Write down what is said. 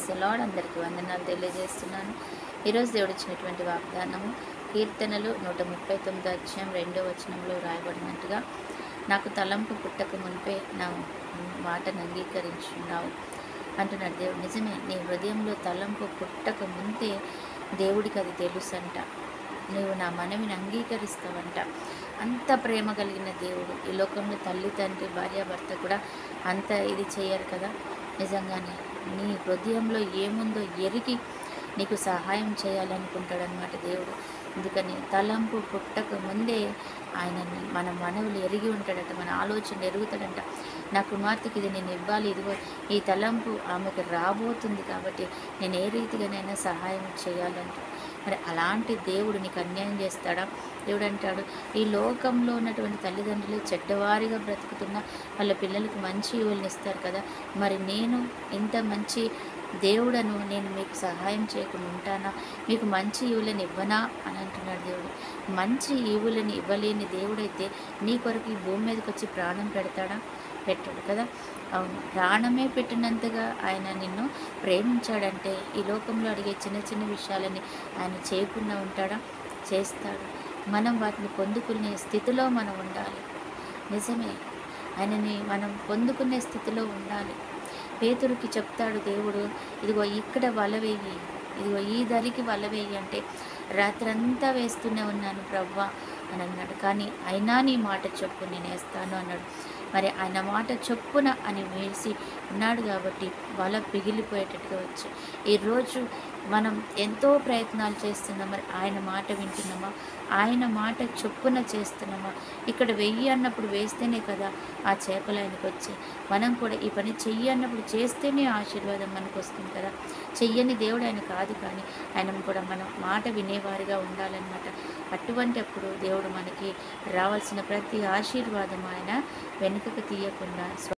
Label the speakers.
Speaker 1: Praise the lord. అందరికీ వందనాలు తెలియజేస్తున్నాను. ఈరోజు దేవుడు ఇచ్చినటువంటి వాగ్దానము కీర్తనలు 139 అధ్యాయం 2వ వచనంలో రాయబడినట్టుగా, నాకు తలంపు పుట్టక మునిపే నా మాటను అంగీకరించున్నావు అంటున్నాడు దేవుడు. నిజమే, నీ హృదయంలో తలంపు పుట్టక ముందే దేవుడికి అది తెలుసంట. నీవు నా మనవిని అంగీకరిస్తావంట. అంత ప్రేమ కలిగిన దేవుడు. ఈ లోకంలో తల్లి, తండ్రి, భార్యాభర్త కూడా అంత ఇది చేయరు కదా. నిజంగానే నీ హృదయంలో ఏముందో ఎరిగి నీకు సహాయం చేయాలనుకుంటాడనమాట దేవుడు. అందుకని తలంపు పుట్టక ముందే ఆయనని మన మనవులు ఎరిగి ఉంటాడట, మన ఆలోచన ఎరుగుతాడంట. నా కుమార్తెకి ఇది నేను ఇవ్వాలి, ఇదిగో ఈ తలంపు ఆమెకు రాబోతుంది కాబట్టి నేను ఏ రీతిగానైనా సహాయం చేయాలంట. మరి అలాంటి దేవుడు నీకు అన్యాయం చేస్తాడా? దేవుడు అంటాడు, ఈ లోకంలో ఉన్నటువంటి తల్లిదండ్రులు చెడ్డవారిగా బ్రతుకుతున్నా వాళ్ళ పిల్లలకు మంచి ఈవులను ఇస్తారు కదా. మరి నేను ఇంత మంచి దేవుడను, నేను మీకు సహాయం చేయకుండా ఉంటానా? మీకు మంచి ఈవులను ఇవ్వనా అని అంటున్నాడు దేవుడు. మంచి ఈవులను ఇవ్వలేని దేవుడైతే నీ కొరకు ఈ భూమి మీదకి వచ్చి ప్రాణం పెడతాడా? పెట్టాడు కదా. అవును, ప్రాణమే పెట్టినంతగా ఆయన నిన్ను ప్రేమించాడంటే ఈ లోకంలో అడిగే చిన్న చిన్న విషయాలని ఆయన చేయకుండా ఉంటాడా? చేస్తాడు. మనం వాటిని పొందుకునే స్థితిలో మనం ఉండాలి. నిజమే, ఆయనని మనం పొందుకునే స్థితిలో ఉండాలి. పేతురుకి చెప్తాడు దేవుడు, ఇదిగో ఇక్కడ వల వేయి, ఇదిగో ఈ దరికి వల వేయి అంటే, రాత్రంతా వేస్తూనే ఉన్నాను ప్రవ్వా అని అన్నాడు. కానీ అయినా నీ మాట చొప్పు నేను వేస్తాను అన్నాడు. మరి ఆయన మాట చొప్పున అని వేసి ఉన్నాడు కాబట్టి వల పిగిలిపోయేటట్టుగా వచ్చి ఈరోజు మనం ఎంతో ప్రయత్నాలు చేస్తున్నాం. మరి ఆయన మాట వింటున్నామా? ఆయన మాట చొప్పున చేస్తున్నామా? ఇక్కడ వెయ్యి అన్నప్పుడు వేస్తేనే కదా ఆ చేపలు ఆయనకు వచ్చి, మనం కూడా ఈ పని చెయ్యి అన్నప్పుడు చేస్తేనే ఆశీర్వాదం మనకు వస్తుంది కదా. చెయ్యని దేవుడు ఆయన కాదు, కానీ ఆయన కూడా మనం మాట వినేవారిగా ఉండాలన్నమాట. అటువంటి అప్పుడు దేవుడు మనకి రావాల్సిన ప్రతి ఆశీర్వాదం ఆయన వెనుకకు తీయకుండా